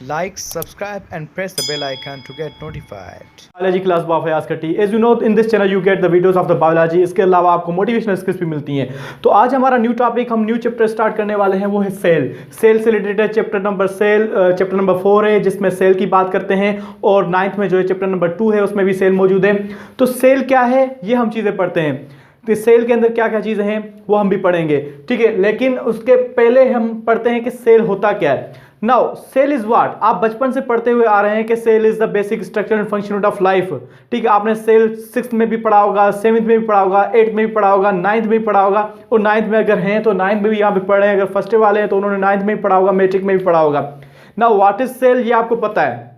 Like, subscribe and press the bell icon to get notified. Biology class by Fayaz कटी। As you know, in this channel you get the videos of the biology। इसके अलावा आपको motivational skills भी मिलती हैं। तो आज हमारा न्यू टॉपिक, हम न्यू चैप्टर स्टार्ट करने वाले हैं, वो है सेल। सेल से रिलेटेड है चैप्टर नंबर 4 है, जिसमें सेल की बात करते हैं, और 9th में जो है चैप्टर नंबर 2 है, उसमें भी सेल मौजूद है। तो सेल क्या है ये हम चीज़ें पढ़ते हैं, तो सेल के अंदर क्या क्या चीज़ें हैं वो हम भी पढ़ेंगे, ठीक है। लेकिन उसके पहले हम पढ़ते हैं कि सेल होता क्या है। नाउ सेल इज व्हाट, आप बचपन से पढ़ते हुए आ रहे हैं कि cell is the basic structure and function of life, ठीक है। आपने सेल 6th में भी पढ़ा होगा, 7th में भी पढ़ा होगा, 8th में भी पढ़ा होगा, 9th में भी पढ़ा होगा, और 9th में अगर हैं तो 9th में भी यहाँ पे पढ़ रहे हैं, अगर फर्स्ट वाले हैं तो उन्होंने 9th में भी पढ़ा होगा, मैट्रिक में भी पढ़ा होगा। नाउ व्हाट इज सेल ये आपको पता है,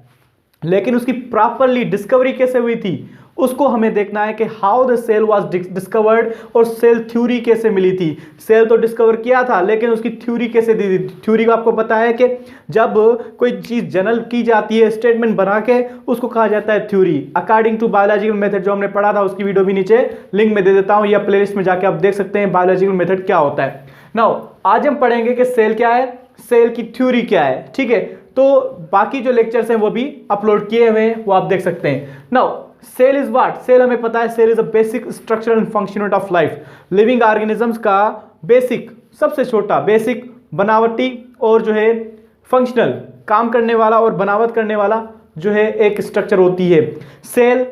लेकिन उसकी प्रॉपरली डिस्कवरी कैसे हुई थी उसको हमें देखना है कि how the cell was discovered, और सेल थ्योरी कैसे मिली थी। सेल तो डिस्कवर किया था, लेकिन उसकी थ्योरी कैसे दी थी। थ्योरी को आपको पता है कि जब कोई चीज़ जनरल की जाती है स्टेटमेंट बना के, उसको कहा जाता है theory. According to biological method जो हमने पढ़ा था, उसकी वीडियो भी नीचे लिंक में दे देता हूँ, या प्लेलिस्ट में जाके आप देख सकते हैं बायोलॉजिकल मेथड क्या होता है। नाउ आज हम पढ़ेंगे कि सेल क्या है, सेल की थ्योरी क्या है, ठीक है। तो बाकी जो लेक्चर्स हैं वो भी अपलोड किए हुए हैं, वो आप देख सकते हैं। Now cell is what, cell हमें पता है cell is a basic structure and function of life. Living organisms का बेसिक, सबसे छोटा बेसिक, बनावटी और जो है फंक्शनल, काम करने वाला और बनावट करने वाला जो है एक स्ट्रक्चर होती है। सेल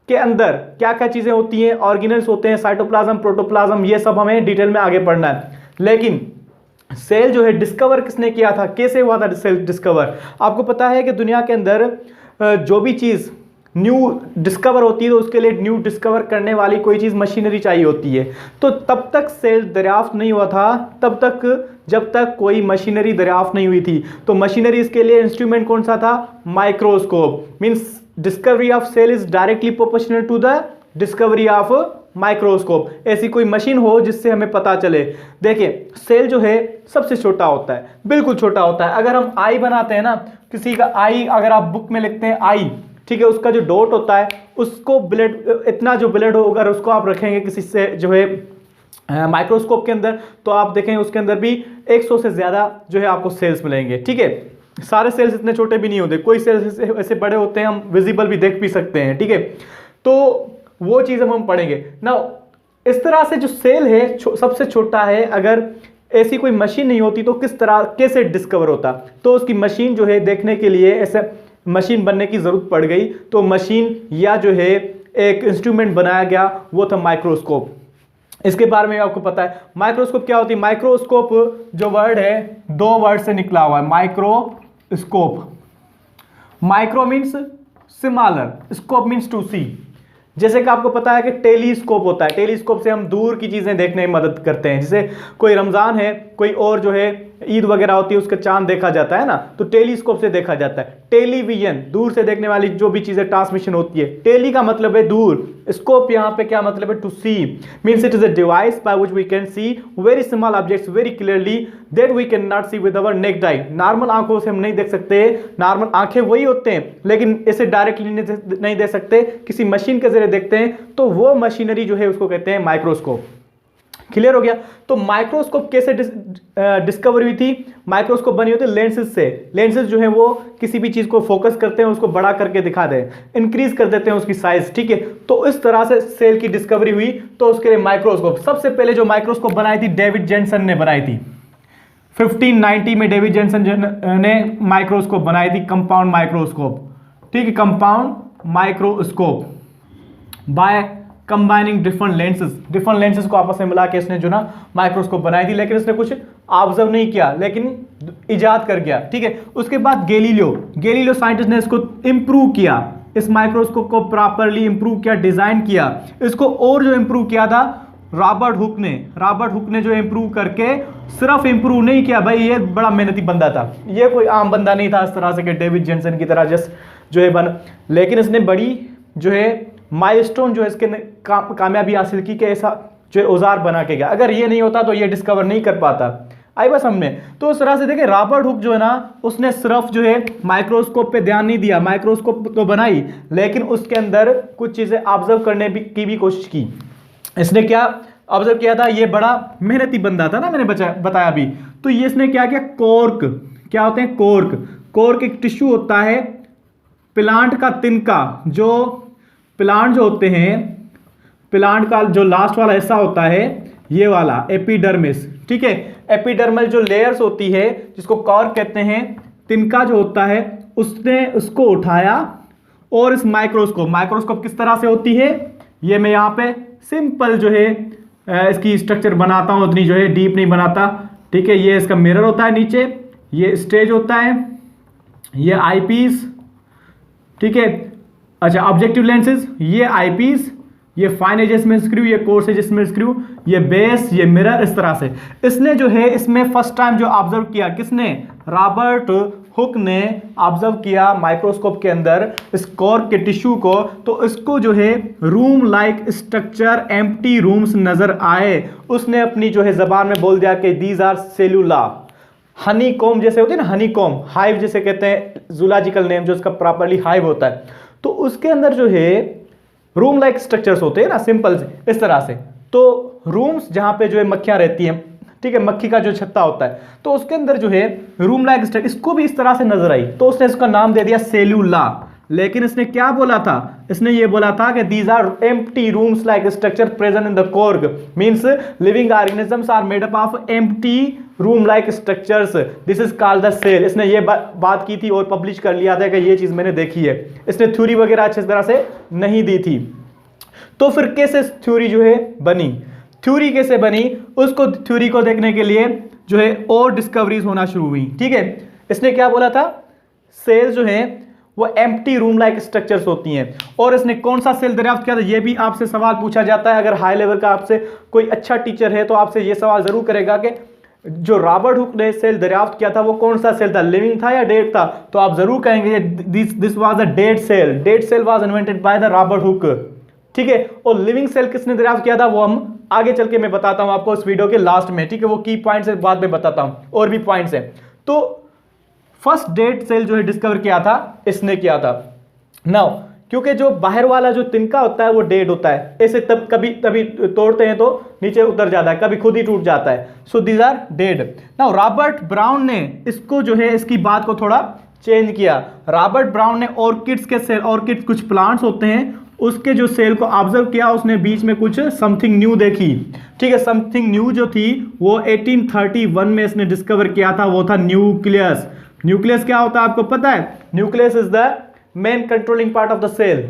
के अंदर क्या क्या चीजें होती हैं, ऑर्गेनल्स होते हैं, साइटोप्लाज्म, प्रोटोप्लाज्म, ये सब हमें डिटेल में आगे पढ़ना है। लेकिन सेल जो है डिस्कवर किसने किया था, कैसे हुआ था सेल डिस्कवर। आपको पता है कि दुनिया के अंदर जो भी चीज़ न्यू डिस्कवर होती है तो उसके लिए न्यू डिस्कवर करने वाली कोई चीज़ मशीनरी चाहिए होती है। तो तब तक सेल दरियाफ्त नहीं हुआ था, तब तक जब तक कोई मशीनरी दरियाफ्त नहीं हुई थी। तो मशीनरी इसके लिए इंस्ट्रूमेंट कौन सा था, microscope. Means discovery of cell is directly proportional to the discovery of microscope. ऐसी कोई मशीन हो जिससे हमें पता चले। देखिए सेल जो है सबसे छोटा होता है, बिल्कुल छोटा होता है। अगर हम आई बनाते हैं ना, किसी का आई अगर आप बुक में लिखते हैं आई, ठीक है, उसका जो डॉट होता है उसको ब्लड, इतना जो ब्लड हो, अगर उसको आप रखेंगे किसी से जो है माइक्रोस्कोप के अंदर, तो आप देखेंगे उसके अंदर भी 100 से ज़्यादा जो है आपको सेल्स मिलेंगे, ठीक है। सारे सेल्स इतने छोटे भी नहीं होते, कोई सेल्स ऐसे बड़े होते हैं, हम विजिबल भी देख भी सकते हैं, ठीक है। तो वो चीज़ हम पढ़ेंगे ना। इस तरह से जो सेल है सबसे छोटा है। अगर ऐसी कोई मशीन नहीं होती तो किस तरह कैसे डिस्कवर होता, तो उसकी मशीन जो है देखने के लिए ऐसे मशीन बनने की ज़रूरत पड़ गई। तो मशीन या जो है एक इंस्ट्रूमेंट बनाया गया, वो था माइक्रोस्कोप। इसके बारे में आपको पता है माइक्रोस्कोप क्या होती है। माइक्रोस्कोप जो वर्ड है 2 वर्ड से निकला हुआ है, microscope. Micro means smaller, scope means to see. जैसे कि आपको पता है कि टेलीस्कोप होता है, टेलीस्कोप से हम दूर की चीज़ें देखने में मदद करते हैं। जैसे कोई रमज़ान है, कोई और जो है ईद वगैरह होती है, उसका चांद देखा जाता है ना, तो टेलीस्कोप से देखा जाता है। टेलीविजन, दूर से देखने वाली जो भी चीज़ें ट्रांसमिशन होती है। टेली का मतलब है दूर, स्कोप यहाँ पे क्या मतलब है, to see. Means it is a device by which we can see very small objects very clearly that we can not see with our naked eye. Normal आंखों से हम नहीं देख सकते, नॉर्मल आंखें वही होते हैं, लेकिन इसे डायरेक्टली नहीं देख सकते, किसी मशीन के जरिए देखते हैं। तो वो मशीनरी जो है उसको कहते हैं माइक्रोस्कोप। क्लियर हो गया। तो माइक्रोस्कोप कैसे डिस्कवर हुई थी, माइक्रोस्कोप बनी होती है लेंसेज से। लेंसेज जो है वो किसी भी चीज को फोकस करते हैं, उसको बड़ा करके दिखा दे, इंक्रीज कर देते हैं उसकी साइज, ठीक है। तो इस तरह से सेल की डिस्कवरी हुई। तो उसके लिए माइक्रोस्कोप, सबसे पहले जो माइक्रोस्कोप बनाई थी डेविड जेनसन ने बनाई थी। 1590 में डेविड जेनसन ने माइक्रोस्कोप बनाई थी, कंपाउंड माइक्रोस्कोप, ठीक है, compound microscope by combining different lenses को आपस में मिला के इसने जो ना माइक्रोस्कोप बनाई थी। लेकिन इसने कुछ ऑब्जर्व नहीं किया, लेकिन इजाद कर गया, ठीक है। उसके बाद गैलीलियो साइंटिस्ट ने इसको इंप्रूव किया, इस माइक्रोस्कोप को प्रॉपरली इंप्रूव किया, डिजाइन किया। इसको और जो इंप्रूव किया था रॉबर्ट हुक ने जो इंप्रूव करके, सिर्फ इंप्रूव नहीं किया भाई, ये बड़ा मेहनती बंदा था, ये कोई आम बंदा नहीं था इस तरह से कि डेविड जेनसन की तरह जस्ट जो है बन। लेकिन इसने बड़ी जो है माइलस्टोन जो है इसके कामयाबी हासिल की कि ऐसा जो है औजार बना के गया। अगर ये नहीं होता तो ये डिस्कवर नहीं कर पाता। आई बस हमने तो उस तरह से देखे रॉबर्ट हुक जो है ना, उसने सिर्फ जो है माइक्रोस्कोप पे ध्यान नहीं दिया। माइक्रोस्कोप तो बनाई, लेकिन उसके अंदर कुछ चीजें ऑब्जर्व करने की भी कोशिश की। इसने क्या ऑब्जर्व किया था, ये बड़ा मेहनती बंदा था ना, मैंने बताया अभी। तो ये इसने क्या किया, कॉर्क, क्या होते हैं कॉर्क, कॉर्क एक टिश्यू होता है प्लांट का तिनका, जो प्लांट जो होते हैं, प्लांट का जो लास्ट वाला हिस्सा होता है ये वाला एपिडर्मिस, ठीक है। एपिडर्मल जो लेयर्स होती है जिसको कॉर्क कहते हैं, तिनका जो होता है, उसने उसको उठाया और इस माइक्रोस्कोप किस तरह से होती है, ये मैं यहाँ पे सिंपल जो है इसकी स्ट्रक्चर बनाता हूँ, उतनी जो है डीप नहीं बनाता, ठीक है। ये इसका मिरर होता है नीचे, ये स्टेज होता है, ये आईपीस, ठीक है। अच्छा, ऑब्जेक्टिव लेंसेज, ये आईपीस, ये फाइन एडजस्टमेंट स्क्रू, ये कोर्स एडजस्टमेंट स्क्रू, ये बेस, ये मिरर, इस तरह से। इसने जो है इसमें फर्स्ट टाइम जो ऑब्जर्व किया किसने, रॉबर्ट हुक ने ऑब्जर्व किया माइक्रोस्कोप के अंदर इस कॉर्क के टिश्यू को, तो इसको जो है room like structure, empty rooms नजर आए। उसने अपनी जो है जबान में बोल दिया कि दीज आर सेलुला, हनी कॉम जैसे होते हैं ना, हनी कॉम, हाइव जैसे कहते हैं, जूलॉजिकल नेम जो इसका प्रॉपरली हाइव होता है। तो उसके अंदर जो है रूम लाइक स्ट्रक्चर्स होते हैं ना, सिंपल से इस तरह से। तो रूम्स जहां पे जो है मक्खियां रहती हैं, ठीक है, मक्खी का जो छत्ता होता है, तो उसके अंदर जो है रूम लाइक स्ट्रक्चर, इसको भी इस तरह से नजर आई, तो उसने इसका नाम दे दिया सेलुला। लेकिन इसने क्या बोला था, इसने ये बोला था कि these are empty rooms like structure present in the cork, means living organisms are made up of empty room like structures, this is called the cell. इसने ये बात की थी और पब्लिश कर लिया था कि ये चीज मैंने देखी है। इसने थ्योरी वगैरह अच्छी तरह से नहीं दी थी। तो फिर कैसे थ्योरी जो है बनी, थ्योरी कैसे बनी, उसको थ्योरी को देखने के लिए जो है और डिस्कवरीज होना शुरू हुई, ठीक है। इसने क्या बोला था, सेल्स जो है वो एम्प्टी रूम लाइक स्ट्रक्चर्स होती हैं। और इसने कौन सा सेल दरियाफ्त किया था, ये भी आपसे सवाल पूछा जाता है। अगर हाई लेवल का आपसे कोई अच्छा टीचर है तो आपसे ये सवाल जरूर करेगा कि जो रॉबर्ट हुक ने सेल दरियाफ्त किया था वो कौन सा सेल था, लिविंग था या डेड था। तो आप जरूर कहेंगे this was a dead cell, dead cell was invented by the Robert Hooke, ठीक है। और लिविंग सेल किसने दरियाफ्त किया था वो हम आगे चल के मैं बताता हूं आपको इस वीडियो के लास्ट में, ठीक है। वो की पॉइंट्स बाद में बताता हूं, और भी पॉइंट्स हैं। तो फर्स्ट डेड सेल जो है डिस्कवर किया था इसने किया था। नाउ क्योंकि जो बाहर वाला जो तिनका होता है वो डेड होता है, ऐसे तब कभी तभी तोड़ते हैं तो नीचे उतर जाता है, कभी खुद ही टूट जाता है। So these are dead. Now Robert Brown ने इसको जो है इसकी बात को थोड़ा चेंज किया। रॉबर्ट ब्राउन ने ऑर्किड्स के सेल, ऑर्किड कुछ प्लांट्स होते हैं, उसके जो सेल को ऑब्जर्व किया, उसने बीच में कुछ समथिंग न्यू देखी, ठीक है। समथिंग न्यू जो थी वो 1831 में इसने डिस्कवर किया था, वो था न्यूक्लियस। न्यूक्लियस क्या होता है आपको पता है, nucleus is the main controlling part of the cell.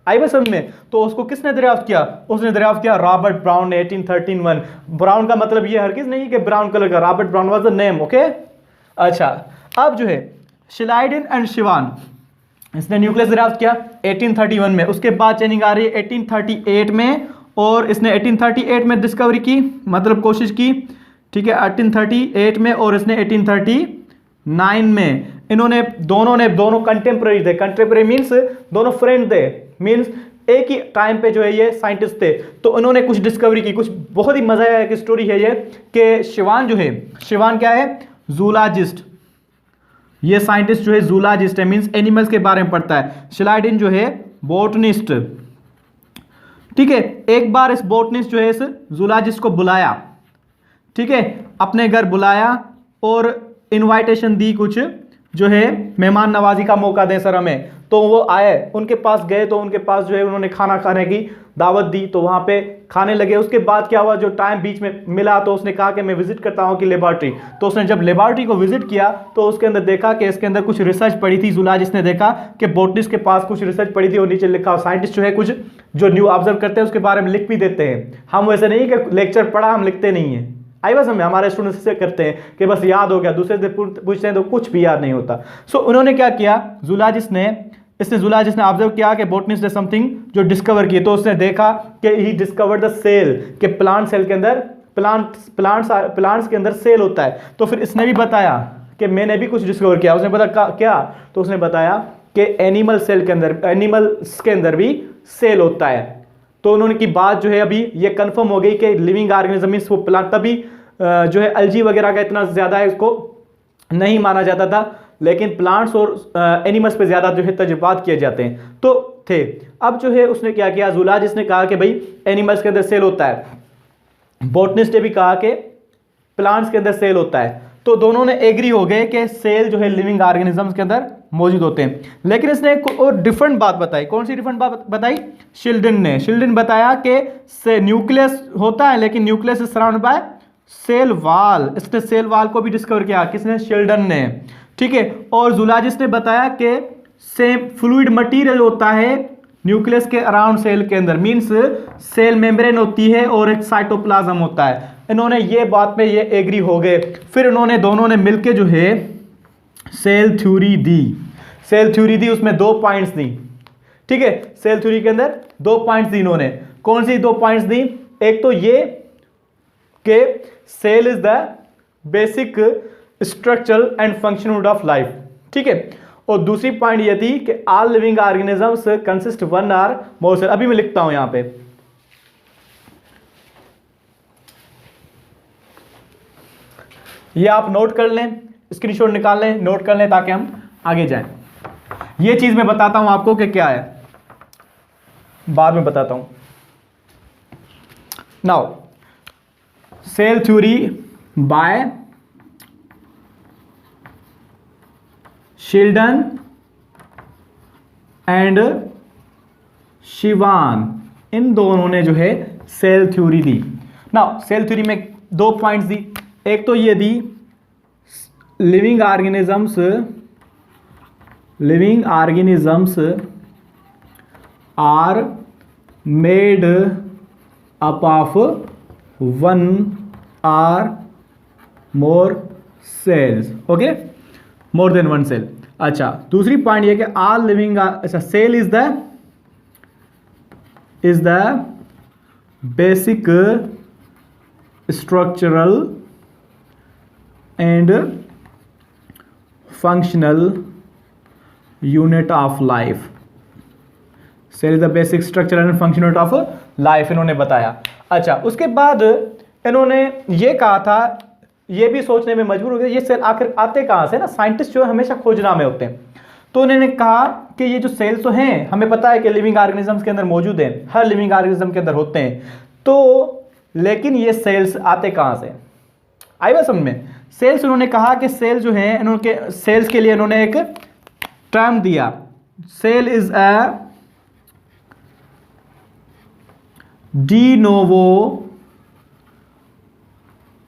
आई बस समझ में। तो उसको किसने दरियाफ्त किया, उसने दरियाफ्त किया रॉबर्ट ब्राउन ने 1831। ब्राउन का मतलब ये हरगिज नहीं कि ब्राउन कलर का, Robert brown was the name, okay. अच्छा, अब जो है शिलाइडिन एंड शिवान, इसने न्यूक्लियस दरियाफ्त किया 1831 में। उसके बाद चेंजिंग आ रही है 1838 में, और इसने 1838 में डिस्कवरी की, मतलब कोशिश की, ठीक है, 1838 में, और इसने 1839 में। इन्होंने दोनों कंटेम्प्रेरी थे। कंटेम्प्रेरी मीन्स दोनों फ्रेंड थे, मीन्स एक ही टाइम पे जो है ये साइंटिस्ट थे। तो इन्होंने कुछ डिस्कवरी की, कुछ बहुत ही मजा आया की स्टोरी है ये, कि शिवान जो है, शिवान क्या है, जूलॉजिस्ट, ये साइंटिस्ट जो है जूलॉजिस्ट है, मीन्स एनिमल्स के बारे में पढ़ता है। शिलाइडिन जो है बोटनिस्ट, ठीक है। एक बार इस बोटनिस्ट जो है इस जूलॉजिस्ट को बुलाया, ठीक है, अपने घर बुलाया और इनवाइटेशन दी, कुछ जो है मेहमान नवाजी का मौका दें सर हमें। तो वो आए, उनके पास गए, तो उनके पास जो है उन्होंने खाना खाने की दावत दी, तो वहाँ पे खाने लगे। उसके बाद क्या हुआ, जो टाइम बीच में मिला तो उसने कहा कि मैं विजिट करता हूँ कि लेबॉर्ट्री। तो उसने जब लेबॉर्ट्री को विजिट किया तो उसके अंदर देखा कि इसके अंदर कुछ रिसर्च पड़ी थी। जूलॉजिस्ट ने देखा कि बोटनिस्ट के पास कुछ रिसर्च पड़ी थी, और नीचे लिखा, साइंटिस्ट जो है कुछ जो न्यू ऑब्जर्व करते हैं उसके बारे में लिख भी देते हैं। हम वैसे नहीं कि लेक्चर पढ़ा हम लिखते नहीं है, आई बस हमारे स्टूडेंट्स से करते हैं कि बस याद हो गया, दूसरे से पूछते हैं तो कुछ भी याद नहीं होता। सो उन्होंने क्या किया, जूलॉजिस्ट ने ऑब्जर्व किया कि बोटनिस्ट ने समथिंग जो डिस्कवर की, तो उसने देखा कि ही डिस्कवर्ड द सेल, कि प्लांट सेल के अंदर प्लांट्स के अंदर सेल होता है। तो फिर इसने भी बताया कि मैंने भी कुछ डिस्कवर किया। उसने बताया क्या, तो उसने बताया कि एनिमल्स के अंदर भी सेल होता है। तो उन्होंने की बात जो है अभी ये कंफर्म हो गई कि लिविंग ऑर्गेनिज्म वो प्लांट, तभी जो है अलजी वगैरह का इतना ज़्यादा है इसको नहीं माना जाता था, लेकिन प्लांट्स और एनिमल्स पे ज़्यादा जो है तजुर्बात किए जाते हैं तो थे। अब जो है उसने क्या किया, जूलॉजिस्ट ने कहा कि भाई एनिमल्स के अंदर सेल होता है, बोटनिस्ट ने भी कहा कि प्लांट्स के अंदर सेल होता है। तो दोनों ने एग्री हो गए कि सेल जो है लिविंग ऑर्गेनिजम्स के अंदर मौजूद होते हैं। लेकिन इसने एक और डिफरेंट बात बताई। कौन सी डिफरेंट बात बताई? शिल्डन बताया कि से न्यूक्लियस होता है, लेकिन nucleus is surrounded by cell wall. इसने सेल वाल को भी डिस्कवर किया, किसने? शिल्डन ने, ठीक है। और जूलॉजिस्ट ने बताया कि सेम फ्लूइड मटेरियल होता है न्यूक्लियस के अराउंड सेल के अंदर, मींस सेल मेम्ब्रेन होती है और एक साइटोप्लाज्म होता है। इन्होंने ये बात पे ये एग्री हो गए। फिर इन्होंने दोनों ने मिलके जो है सेल थ्योरी दी, उसमें 2 पॉइंट्स दी, ठीक है। सेल थ्योरी के अंदर 2 पॉइंट्स दी इन्होंने। कौन सी 2 पॉइंट्स दी? एक तो ये कि cell is the basic structural and functional of life, ठीक है। और दूसरी पॉइंट ये थी कि ऑल लिविंग ऑर्गेनिजम्स कंसिस्ट 1 और मोर सेल। अभी मैं लिखता हूं यहां पे, ये आप नोट कर लें, स्क्रीनशॉट निकाल लें, नोट कर लें ताकि हम आगे जाएं। ये चीज मैं बताता हूं आपको कि क्या है, बाद में बताता हूं। Now cell theory by Schleiden and Schwann, इन दोनों ने जो है सेल थ्योरी दी। नाउ सेल थ्योरी में 2 पॉइंट्स दी। एक तो ये the living organisms are made up of 1 or more cells, okay, more than 1 cell. अच्छा, दूसरी पॉइंट ये कि ऑल लिविंग, अच्छा, cell is the basic structural and functional unit of life. Cell is the basic structural and functional unit of life, इन्होंने बताया। अच्छा, उसके बाद इन्होंने ये कहा था, ये भी सोचने में मजबूर हो गए, ये सेल आखिर आते कहाँ से ना, साइंटिस्ट जो है हमेशा खोजना में होते हैं। तो उन्होंने कहा कि ये जो सेल्स तो हैं, हमें पता है कि लिविंग ऑर्गेनिजम्स के अंदर मौजूद हैं, हर लिविंग ऑर्गेनिज्म के अंदर होते हैं, तो लेकिन ये सेल्स आते कहाँ से? आई बात समझ में? सेल्स, उन्होंने कहा कि सेल जो है, इन्होंने सेल्स के लिए इन्होंने एक टर्म दिया, cell is a de novo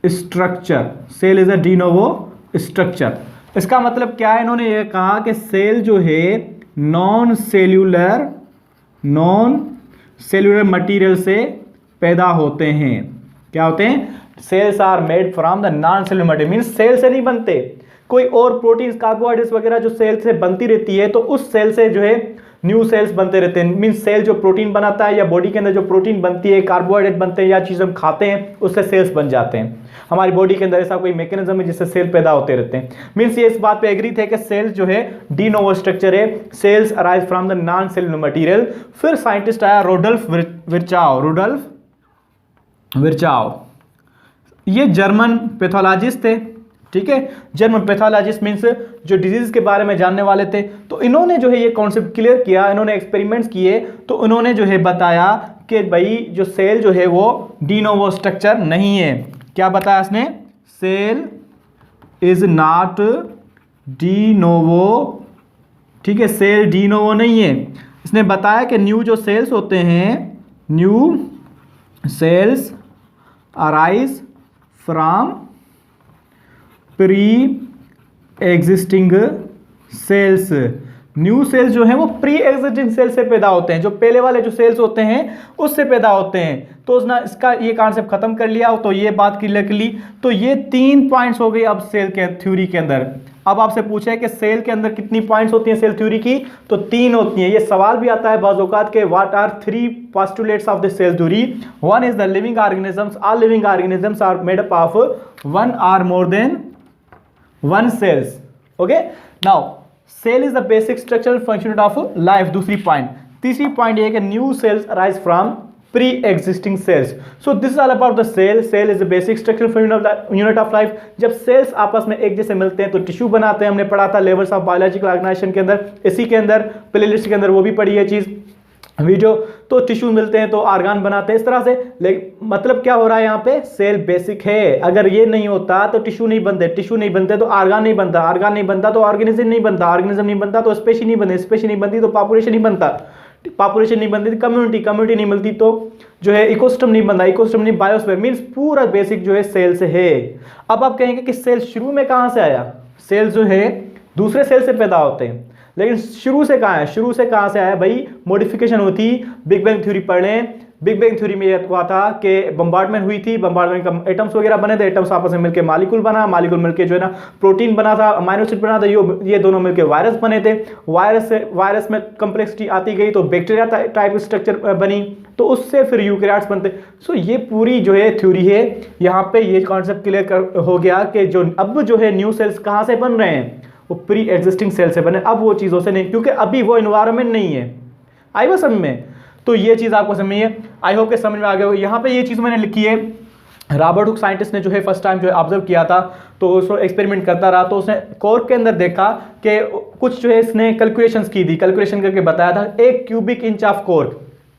structure. Cell is a de novo structure. इसका मतलब क्या है? इन्होंने ये कहा कि सेल जो है नॉन सेल्यूलर मटेरियल से पैदा होते हैं। क्या होते हैं? Cells are made from the non cellular material, means cell से नहीं बनते, कोई और प्रोटीन, कार्बोहाइड्रेट्स वगैरह जो सेल से बनती रहती है, तो उस सेल से जो है न्यू सेल्स बनते रहते हैं। मींस सेल जो प्रोटीन बनाता है या बॉडी के अंदर जो प्रोटीन बनती है, कार्बोहाइड्रेट बनते हैं या चीज़ हम खाते हैं, उससे सेल्स बन जाते हैं। हमारी बॉडी के अंदर ऐसा कोई मैकेनिज्म है जिससे सेल पैदा होते रहते हैं। मींस ये इस बात पे एग्री थे कि सेल्स जो है डी नोवो स्ट्रक्चर है, cells arise from the non cellular material. फिर साइंटिस्ट आया रुडोल्फ विर्चाव, ये जर्मन पैथोलॉजिस्ट थे, ठीक है। जर्मन पैथोलॉजिस्ट मींस जो डिजीज के बारे में जानने वाले थे। तो इन्होंने जो है ये कॉन्सेप्ट क्लियर किया, इन्होंने एक्सपेरिमेंट्स किए, तो उन्होंने जो है बताया कि भाई जो सेल जो है वो डी नोवो स्ट्रक्चर नहीं है। क्या बताया इसने? Cell is not de novo, ठीक है, सेल डी नोवो नहीं है। इसने बताया कि न्यू जो सेल्स होते हैं, new cells arise from pre existing sales. New sales जो हैं वो प्री एग्जिस्टिंग सेल से पैदा होते हैं, जो पहले वाले जो सेल्स होते हैं उससे पैदा होते हैं। तो उसने इसका ये कॉन्सेप्ट खत्म कर लिया, तो ये बात क्लियर कर ली। तो ये 3 पॉइंट्स हो गई अब सेल के थ्योरी के अंदर। अब आपसे पूछा है कि सेल के अंदर कितनी पॉइंट्स होती हैं सेल थ्योरी की? तो 3 होती हैं। ये सवाल भी आता है बाज़ औक़ात के, what are 3 postulates of the cell theory? 1 is the living organisms, all living organisms are made up of 1 or more than 1 cells, okay. Now cell is the basic structural function of life, दूसरी point. तीसरी point ये है कि new cells arise from pre existing cells. So this is all about the cell. Cell is the basic structural unit of life. जब cells आपस में एक जैसे मिलते हैं तो टिश्यू बनाते हैं। हमने पढ़ा था लेवल्स ऑफ बायोलॉजिकल ऑर्गेनाइजेशन के अंदर, इसी के अंदर प्लेलिस्ट के अंदर वो भी पढ़ी है चीज। वीडियो, तो टिश्यू मिलते हैं तो आर्गान बनाते हैं इस तरह से। लेकिन मतलब क्या हो रहा है यहाँ पे, सेल बेसिक है, अगर ये नहीं होता तो टिश्यू नहीं बनते, टिश्यू नहीं बनते तो आर्गान नहीं बनता, आर्गान नहीं बनता तो ऑर्गेनिज्म नहीं बनता, ऑर्गेनिज्म नहीं बनता तो स्पेशी नहीं बनती, स्पेशी नहीं बनती तो पॉपुलेशन नहीं बनता, पॉपुलेशन नहीं बनती तो कम्युनिटी, कम्युनिटी नहीं मिलती तो जो है इकोसिस्टम नहीं बनता, इकोसिस्टम नहीं बायोस्फीयर, मींस पूरा बेसिक जो है सेल से है। अब आप कहेंगे कि सेल शुरू में कहाँ से आया, सेल जो है दूसरे सेल से पैदा होते हैं, लेकिन शुरू से कहाँ है, शुरू से कहाँ से आया भाई, मॉडिफिकेशन होती, बिग बैंग थ्योरी पढ़ लें। बिग बैंग थ्योरी में यह हुआ था कि बम्बार्डमेंट हुई थी, बम्बार्डमेंट का एटम्स वगैरह बने थे, एटम्स आपस में मिलकर मालिक्यूल बना, मालिक्यूल मिलकर जो है ना प्रोटीन बना था, अमीनो एसिड बना था, ये दोनों मिलकर वायरस बने थे। वायरस में कम्प्लेक्सिटी आती गई तो बैक्टीरिया टाइप स्ट्रक्चर बनी, तो उससे फिर यूकैरियोट्स बनते। सो ये पूरी जो है थ्योरी है, यहाँ पे ये कॉन्सेप्ट क्लियर हो गया कि जो अब जो है न्यू सेल्स कहाँ से बन रहे हैं, वो प्री एग्जिस्टिंग सेल से बने, अब वो चीज़ों से नहीं, क्योंकि अभी वो एनवायरनमेंट नहीं है। आई बात समझ में, तो ये चीज़ आपको समझ में, आई होप के समझ में आ गया हो। यहाँ पे ये चीज़ मैंने लिखी है, रॉबर्ट हुक साइंटिस्ट ने जो है फर्स्ट टाइम जो है ऑब्जर्व किया था, तो उसको एक्सपेरिमेंट करता रहा, तो उसने कोर के अंदर देखा कि कुछ जो है इसने कैलकुलेशंस की थी, कैलकुलेशन करके बताया था 1 cubic inch of core,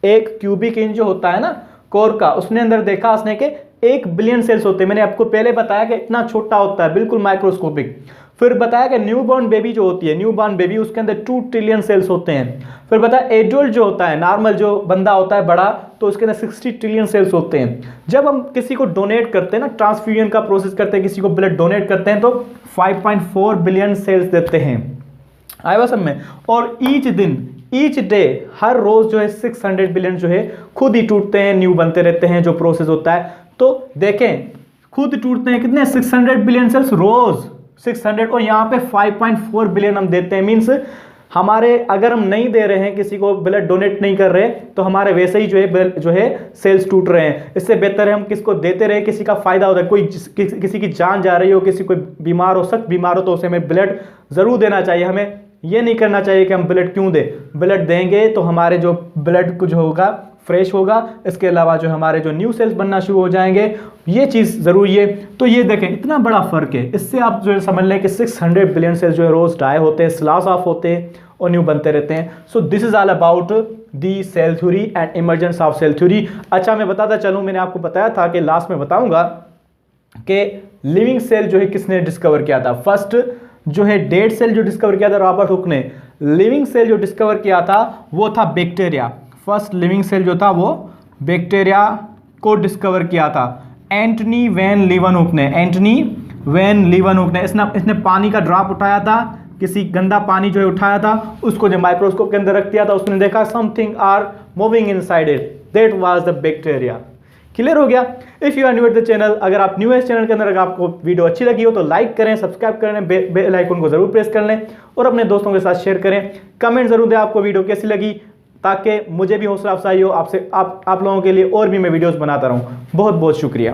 1 cubic inch जो होता है ना कोर का, उसने अंदर देखा उसने के 1 बिलियन सेल्स होते हैं। मैंने आपको पहले बताया कि इतना छोटा होता है, बिल्कुल माइक्रोस्कोपिक। फिर बताया कि न्यूबॉर्न बेबी जो होती है, न्यूबॉर्न बेबी, उसके अंदर 2 ट्रिलियन सेल्स होते हैं। फिर बताया एडल्ट जो होता है, नॉर्मल जो बंदा होता है बड़ा, तो उसके अंदर 60 ट्रिलियन सेल्स होते हैं। जब हम किसी को डोनेट करते हैं ना, ट्रांसफ्यूजन का प्रोसेस करते हैं, किसी को ब्लड डोनेट करते हैं, तो 5.4 बिलियन सेल्स देते हैं। आया बात समझ में। और ईच डे, हर रोज जो है 600 बिलियन जो है खुद ही टूटते हैं, न्यू बनते रहते हैं, जो प्रोसेस होता है। तो देखें खुद टूटते हैं कितने, 600 बिलियन सेल्स रोज, 600, और यहाँ पे 5.4 बिलियन हम देते हैं। मीन्स हमारे, अगर हम नहीं दे रहे हैं, किसी को ब्लड डोनेट नहीं कर रहे, तो हमारे वैसे ही जो है सेल्स टूट रहे हैं। इससे बेहतर है हम किसको देते रहे, किसी का फायदा होता है, कोई किसी की जान जा रही हो, किसी कोई बीमार हो, सख्त बीमार हो, तो उसे हमें ब्लड जरूर देना चाहिए। हमें ये नहीं करना चाहिए कि हम ब्लड क्यों दें, ब्लड देंगे तो हमारे जो ब्लड कुछ होगा फ्रेश होगा, इसके अलावा जो हमारे जो न्यू सेल्स बनना शुरू हो जाएंगे, ये चीज़ ज़रूरी है। तो ये देखें इतना बड़ा फ़र्क है, इससे आप जो है समझ लें कि 600 बिलियन सेल्स जो है रोज़ डाई होते हैं, स्लॉश ऑफ होते हैं और न्यू बनते रहते हैं। So this is all about the cell theory and emergence of cell theory. अच्छा मैं बताता चलूँ, मैंने आपको बताया था कि लास्ट में बताऊँगा कि लिविंग सेल जो है किसने डिस्कवर किया था। फर्स्ट जो है डेड सेल जो डिस्कवर किया था रॉबर्ट हुक ने, लिविंग सेल जो डिस्कवर किया था वो था बैक्टीरिया। फर्स्ट लिविंग सेल जो था वो बैक्टीरिया को डिस्कवर किया था एंटनी वैन लीवनहुक ने, एंटनी वैन लीवनहुक ने। इसने पानी का ड्रॉप उठाया था, किसी गंदा पानी जो है उठाया था, उसको जो माइक्रोस्कोप के अंदर रख दिया था, उसने देखा something are moving inside it, that was the bacteria. Clear हो गया। If you are new at the channel, अगर आप न्यू है इस चैनल के अंदर, अगर आपको वीडियो अच्छी लगी हो तो लाइक करें, सब्सक्राइब करें, बेल आइकन को जरूर प्रेस कर लें और अपने दोस्तों के साथ शेयर करें। कमेंट जरूर दें आपको वीडियो कैसी लगी, ताकि मुझे भी हौसला अफजाई हो, आप लोगों के लिए और भी मैं वीडियोस बनाता रहूं। बहुत बहुत शुक्रिया।